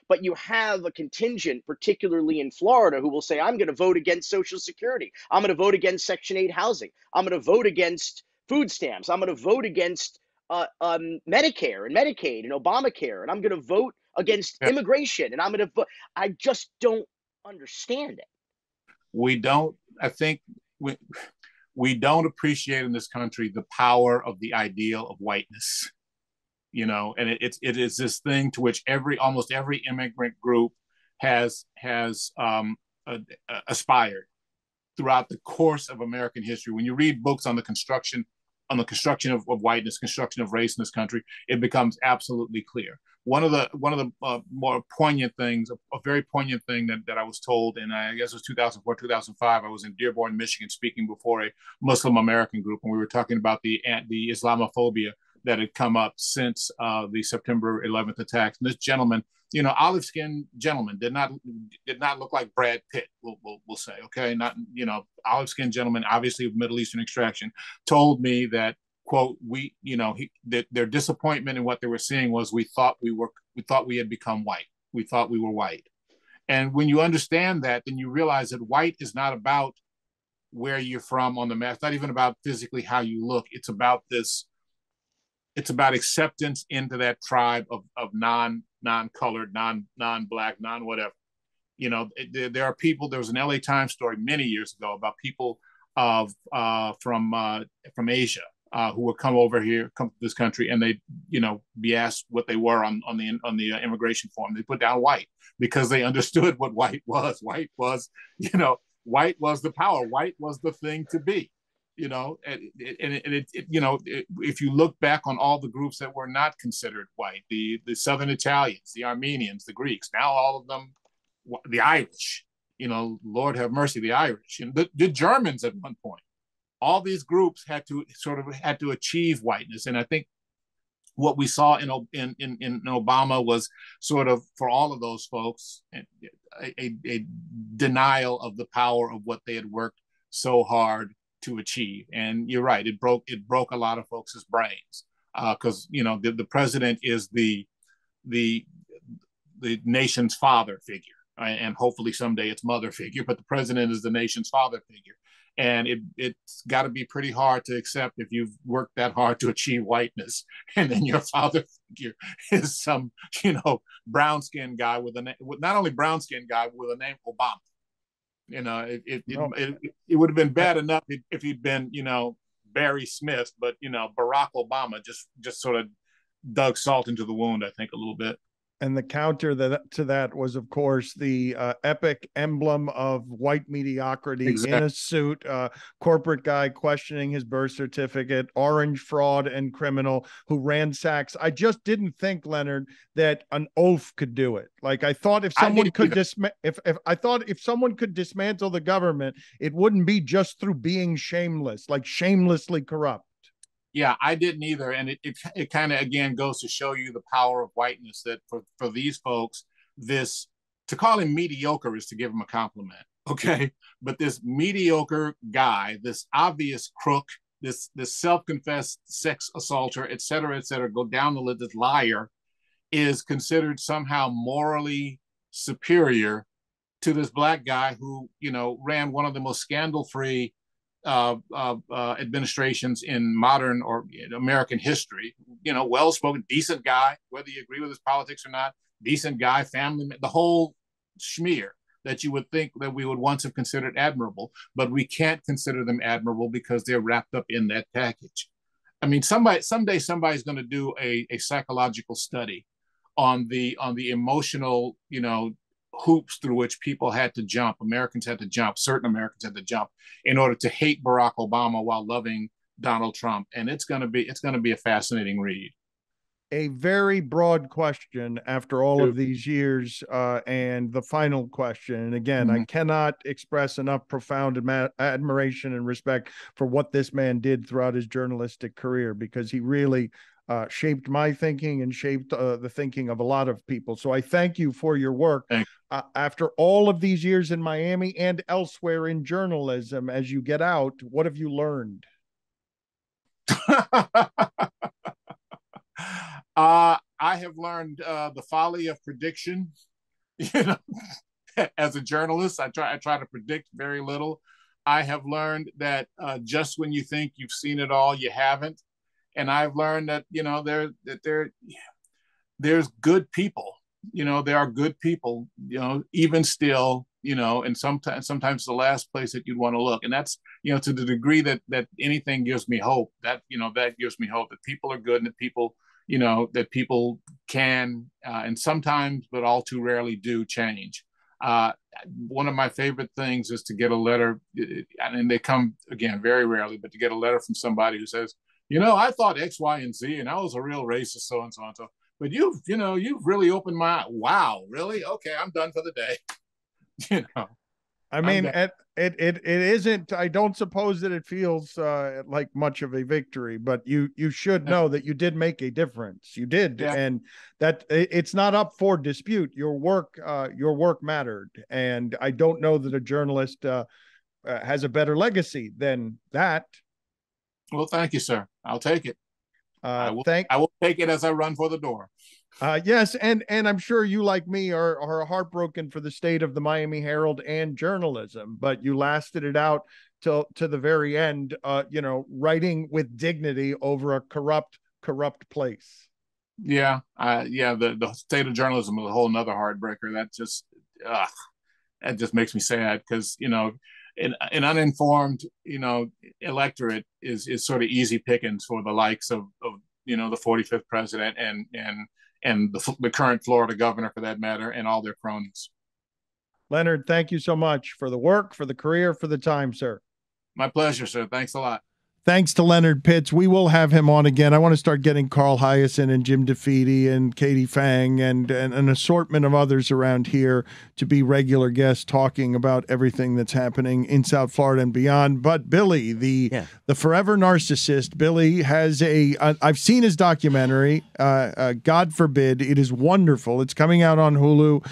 but you have a contingent, particularly in Florida, who will say, I'm going to vote against Social Security. I'm going to vote against Section 8 housing. I'm going to vote against food stamps. I'm going to vote against Medicare and Medicaid and Obamacare. And I'm going to vote against immigration. And I'm going to vote. I just don't understand it. We don't, I think we don't appreciate in this country the power of the ideal of whiteness. And it is this thing to which almost every immigrant group has aspired throughout the course of American history. When you read books on the construction of whiteness, construction of race in this country, it becomes absolutely clear. One of the more poignant things, a very poignant thing that I was told, and I guess it was 2004, 2005, I was in Dearborn, Michigan, speaking before a Muslim American group, and we were talking about the Islamophobia that had come up since the September 11th attacks. And this gentleman, olive-skinned gentleman, did not look like Brad Pitt. We'll say, okay, not olive-skinned gentleman, obviously of Middle Eastern extraction, told me that, quote, their disappointment in what they were seeing was we thought we had become white. We thought we were white. And when you understand that, then you realize that white is not about where you're from on the map. It's not even about physically how you look. It's about acceptance into that tribe of non-colored, non-black, non-whatever. There are people. There was an LA Times story many years ago about people from Asia who would come to this country, and they be asked what they were on the immigration form. They put down white because they understood what white was. White was white was the power. White was the thing to be. If you look back on all the groups that were not considered white, the Southern Italians, the Armenians, the Greeks, now all of them, the Irish, Lord have mercy, the Irish, and the Germans at one point. All these groups had to achieve whiteness, and I think what we saw in Obama was sort of, for all of those folks, a denial of the power of what they had worked so hard to achieve. And you're right, it broke a lot of folks' brains. because the president is the nation's father figure, and hopefully someday it's mother figure, but the president is the nation's father figure. And it's got to be pretty hard to accept if you've worked that hard to achieve whiteness, and then your father figure is some, brown skinned guy with a name, not only brown skinned guy with a name Obama. It would have been bad enough if he'd been, Barry Smith, but Barack Obama just sort of dug salt into the wound, I think, a little bit. And the counter to that was, of course, the epic emblem of white mediocrity in a suit, corporate guy questioning his birth certificate, orange fraud and criminal who ransacks. I just didn't think, Leonard, that an oaf could do it. Like, I thought if someone could if someone could dismantle the government, it wouldn't be just through being shameless, like shamelessly corrupt. Yeah, I didn't either. And it kind of, again, goes to show you the power of whiteness, that for these folks, to call him mediocre is to give him a compliment. Okay. But this mediocre guy, this obvious crook, this self-confessed sex assaulter, et cetera, go down the list, this liar, is considered somehow morally superior to this black guy who, ran one of the most scandal-free administrations in modern or American history. Well-spoken, decent guy, whether you agree with his politics or not, decent guy, family, the whole schmear that you would think that we would once have considered admirable, but we can't consider them admirable because they're wrapped up in that package. I mean, someday somebody's going to do a psychological study on the emotional, hoops through which people had to jump. Americans had to jump. Certain Americans had to jump in order to hate Barack Obama while loving Donald Trump. And it's going to be a fascinating read. A very broad question after all of these years, and the final question. And again, I cannot express enough profound admiration and respect for what this man did throughout his journalistic career, because he really shaped my thinking and shaped the thinking of a lot of people. So I thank you for your work. After all of these years in Miami and elsewhere in journalism, as you get out, what have you learned? I have learned the folly of prediction. As a journalist, I try to predict very little. I have learned that just when you think you've seen it all, you haven't. And I've learned that there's good people. There are good people. Even still. And sometimes the last place that you'd want to look. And that's to the degree that anything gives me hope. That gives me hope that people are good and that people that people can and sometimes, but all too rarely, do change. One of my favorite things is to get a letter, and they come again very rarely, but to get a letter from somebody who says, I thought X, Y, and Z, and I was a real racist, so and so and so. But you've really opened my, wow, really? Okay, I'm done for the day. I mean, it isn't. I don't suppose that it feels like much of a victory, but you should know that you did make a difference. You did, and that it's not up for dispute. Your work mattered, and I don't know that a journalist has a better legacy than that. Well, thank you, sir. I'll take it. I will take it as I run for the door. Yes, and I'm sure you, like me, are heartbroken for the state of the Miami Herald and journalism, but you lasted it out to the very end, writing with dignity over a corrupt place. Yeah, the state of journalism is a whole nother heartbreaker. That just makes me sad, because an uninformed electorate is sort of easy pickings for the likes of the 45th president and the current Florida governor, for that matter, and all their cronies. Leonard, thank you so much for the work, for the career, for the time, sir. My pleasure, sir. Thanks a lot. Thanks to Leonard Pitts. We will have him on again. I want to start getting Carl Hyacin and Jim DeFede and Katie Fang and an assortment of others around here to be regular guests talking about everything that's happening in South Florida and beyond. But Billy, the forever narcissist, Billy has I've seen his documentary, God Forbid. It is wonderful. It's coming out on Hulu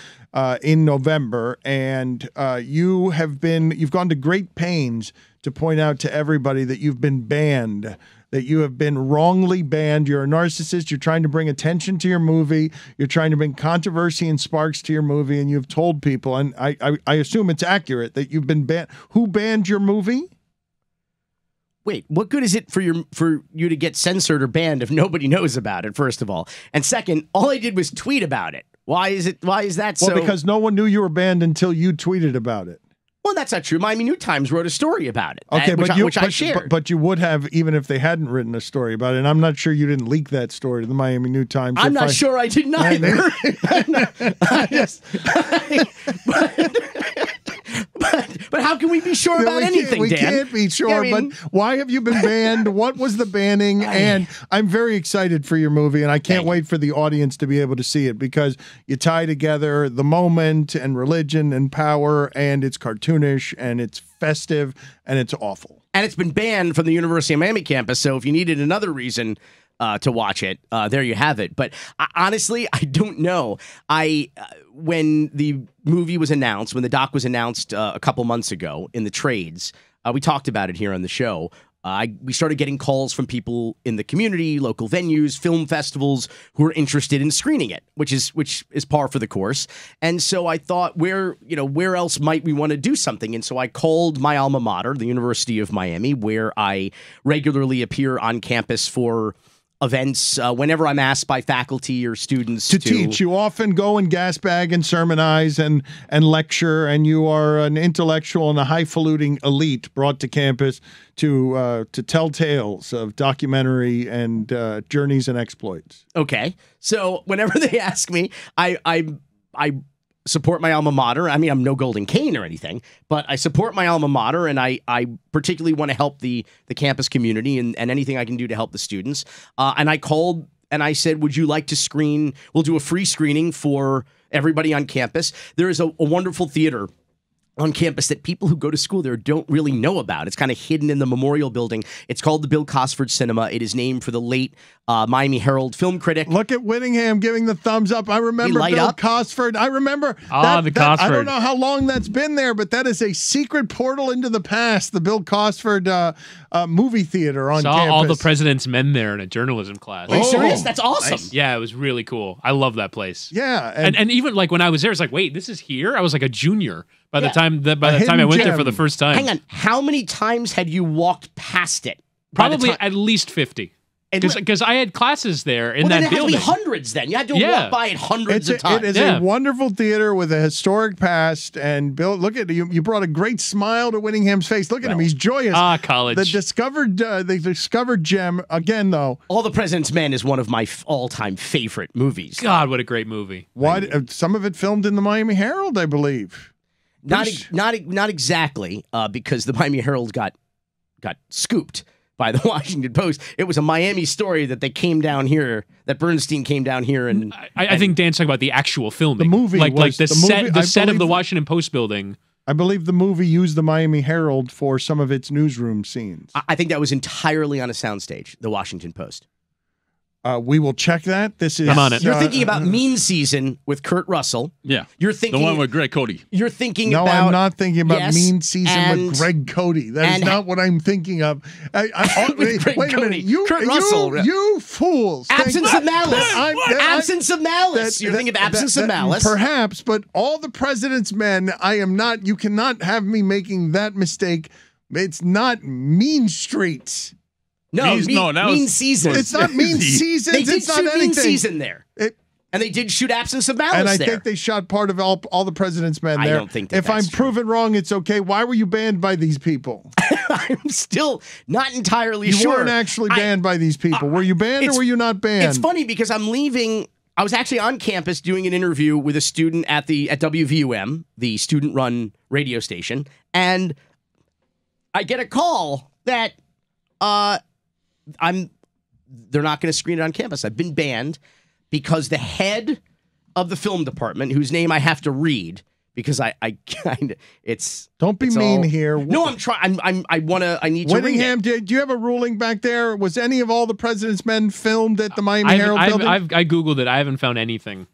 in November, and you've gone to great pains to point out to everybody that you've been banned that you have been wrongly banned. You're a narcissist. You're trying to bring attention to your movie. You're trying to bring controversy and sparks to your movie, and you've told people, and I assume it's accurate, that you've been banned. Who banned your movie? Wait, what good is it for you to get censored or banned if nobody knows about it, first of all? And second, all I did was tweet about it. Why is that so? Well, because no one knew you were banned until you tweeted about it. Well, that's not true. Miami New Times wrote a story about it, okay, which I shared. But you would have, even if they hadn't written a story about it. And I'm not sure you didn't leak that story to the Miami New Times. I'm not sure I didn't either. But how can we be sure about anything, Dan? We Dan? can't be sure, but why have you been banned? What was the banning? And I'm very excited for your movie, and I can't wait for the audience to be able to see it, because you tie together the moment and religion and power, and it's cartoonish, and it's festive, and it's awful. And it's been banned from the University of Miami campus, so if you needed another reason to watch it, there you have it. But honestly, I don't know. When the movie was announced, when the doc was announced a couple months ago in the trades, we talked about it here on the show. We started getting calls from people in the community, local venues, film festivals who are interested in screening it, which is par for the course. And so I thought, where else might we want to do something? And so I called my alma mater, the University of Miami, where I regularly appear on campus for events whenever I'm asked by faculty or students to teach. You often go and gas bag and sermonize and lecture, and you are an intellectual and a highfalutin elite brought to campus to tell tales of documentary and journeys and exploits. Okay, so whenever they ask me, I support my alma mater. I mean, I'm no Golden Cane or anything, but I support my alma mater, and I particularly want to help the campus community and anything I can do to help the students. And I called and I said, would you like to screen? We'll do a free screening for everybody on campus. There is a wonderful theater on campus that people who go to school there don't really know about. It's kind of hidden in the Memorial Building. It's called the Bill Cosford Cinema. It is named for the late Miami Herald film critic. Look at Whittingham giving the thumbs up. I remember Bill Cosford. I remember the Cosford. I don't know how long that's been there, but that is a secret portal into the past. The Bill Cosford movie theater on campus. Saw all the President's Men there in a journalism class. Are you serious? That's awesome. Nice. Yeah, it was really cool. I love that place. Yeah, and even like when I was there, it's like, wait, this is here? I was like a junior by the time I went there for the first time. Hang on, how many times had you walked past it? Probably at least 50. Because I had classes there in that building. Well, then it had to be hundreds then. You had to walk by it hundreds of times. It is a wonderful theater with a historic past. And Bill, look at you. You brought a great smile to Whittingham's face. Look at him. He's joyous. College. The discovered gem. Again, though. All the President's Men is one of my all-time favorite movies. God, what a great movie. Some of it filmed in the Miami Herald, I believe. Not exactly, because the Miami Herald got scooped by the Washington Post. It was a Miami story that they came down here, that Bernstein came down here, and I think Dan's talking about the actual filming. The movie, the set of the Washington Post building. I believe the movie used the Miami Herald for some of its newsroom scenes. I think that was entirely on a soundstage, the Washington Post. We will check that. This is. I'm on it. You're thinking about Mean Season with Kurt Russell. Yeah. You're thinking the one with Greg Cody. You're thinking no, about. I'm not thinking about Mean Season with Greg Cody. That is not what I'm thinking of. Wait a minute. Kurt Russell. You fools. Absence of Malice. Absence of Malice. You're thinking of Absence of Malice. Perhaps, but All the President's Men, I am not. You cannot have me making that mistake. It's not Mean Streets. No, Mean Season. It's not Mean Season. They did shoot Mean Season there. And they did shoot Absence of Malice there. And I think they shot part of all the President's Men there. I don't think if I'm proven wrong, it's okay. Why were you banned by these people? I'm still not entirely sure. You weren't actually banned by these people. Were you banned or were you not banned? It's funny because I'm leaving. I was actually on campus doing an interview with a student at WVUM, the student-run radio station, and I get a call that they're not going to screen it on campus. I've been banned because the head of the film department, whose name I have to read because I kind of don't be mean here. No, I'm trying. I need to read Whittingham, do you have a ruling back there? Was any of All the President's Men filmed at the Miami Herald building? I Googled it. I haven't found anything.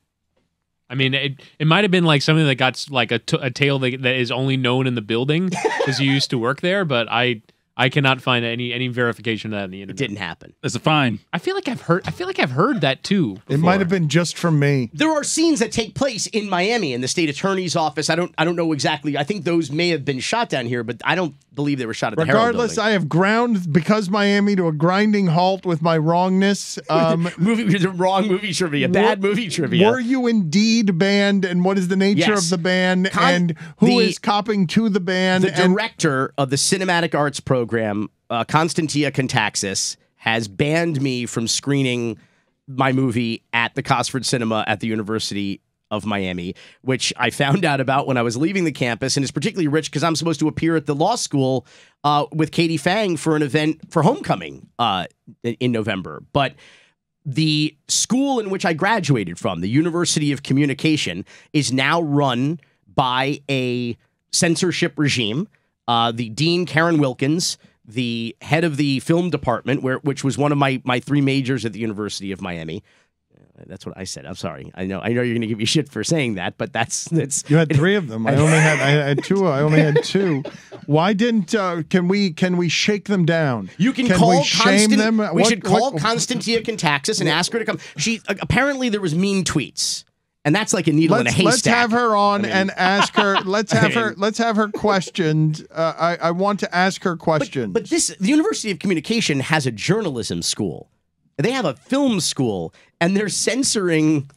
I mean, it might have been like something that got like a tale that is only known in the building because you used to work there, but I I cannot find any verification of that on the It internet. didn't happen. That's a fine. I feel like I've heard that too. It might have been just from me. There are scenes that take place in Miami in the state attorney's office. I don't know exactly. I think those may have been shot down here, but I don't believe they were shot at the Herald Regardless, building. I have ground because Miami to a grinding halt with my wrongness. The wrong movie trivia, bad movie trivia. Were you indeed banned, and what is the nature Yes. of the ban, and who is copping to the ban? The director of the Cinematic Arts program, Constantia Contaxis, has banned me from screening my movie at the Cosford Cinema at the University of Miami, which I found out about when I was leaving the campus, and is particularly rich because I'm supposed to appear at the law school with Katie Fang for an event for homecoming in November. But the school in which I graduated from, the University of Communication, is now run by a censorship regime. The dean, Karen Wilkins, the head of the film department, which was one of my three majors at the University of Miami. That's what I said. I'm sorry. I know you're going to give me shit for saying that, but that's you had three of them. I had two. I only had two. Why didn't can we shake them down? You can we shame them? We should call Constantia Contaxis and ask her to come. She apparently there was mean tweets. And that's like a needle in a haystack. Let's have her on and ask her. Let's have her questioned. I want to ask her questions. But the University of Communication has a journalism school. They have a film school, and they're censoring,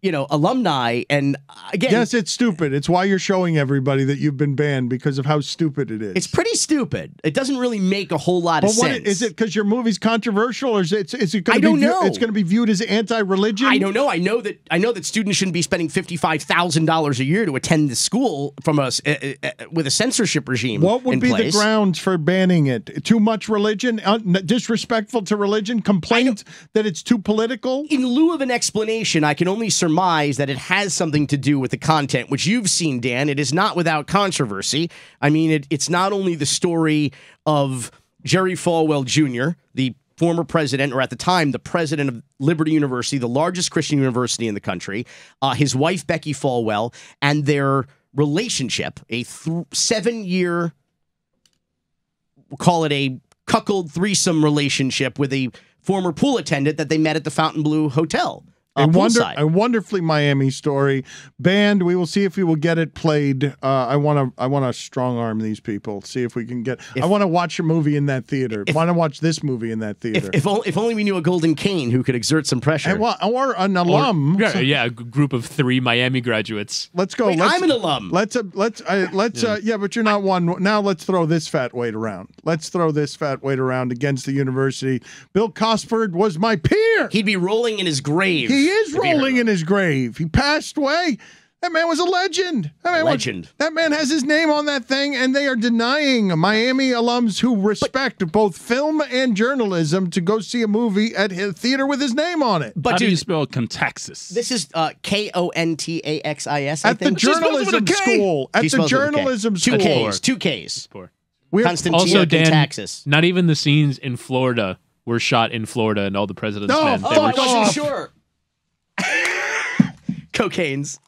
alumni. And again, yes, it's stupid. It's why you're showing everybody that you've been banned because of how stupid it is. It's pretty stupid. It doesn't really make a whole lot of sense. Is it because your movie's controversial, or is it going to be? I don't know. It's going to be viewed as anti-religion. I don't know. I know that students shouldn't be spending $55,000 a year to attend the school from with a censorship regime. What would in be place. the grounds for banning it? Too much religion, disrespectful to religion, complaint that it's too political. In lieu of an explanation, I can only surmise that it has something to do with the content, which you've seen, Dan. It is not without controversy. I mean, it's not only the story of Jerry Falwell Jr., the former president, or at the time, the president of Liberty University, the largest Christian university in the country, his wife, Becky Falwell, and their relationship, a 7-year, we'll call it a cuckold threesome relationship with a former pool attendant that they met at the Fontainebleau Hotel. A wonderfully Miami story. Banned. We will see if we will get it played. I want to strong arm these people. See if we can get. I want to watch a movie in that theater. I want to watch this movie in that theater. If only we knew a golden cane who could exert some pressure. Or an alum. A group of 3 Miami graduates. Let's go. I'm an alum. Let's. Yeah, but you're not one. Now let's throw this fat weight around. Let's throw this fat weight around against the university. Bill Cosford was my peer. He'd be rolling in his grave. He is rolling in his grave. He passed away. That man was a legend. That man has his name on that thing, and they are denying Miami alums who respect both film and journalism to go see a movie at his theater with his name on it. How do you spell Contaxis? This is Kontaxis. At the journalism school. At the journalism school. 2 Ks. Also, Dan, Contaxis. not even the scenes in Florida were shot in Florida, and all the president's men. I wasn't sure. Cocaine's.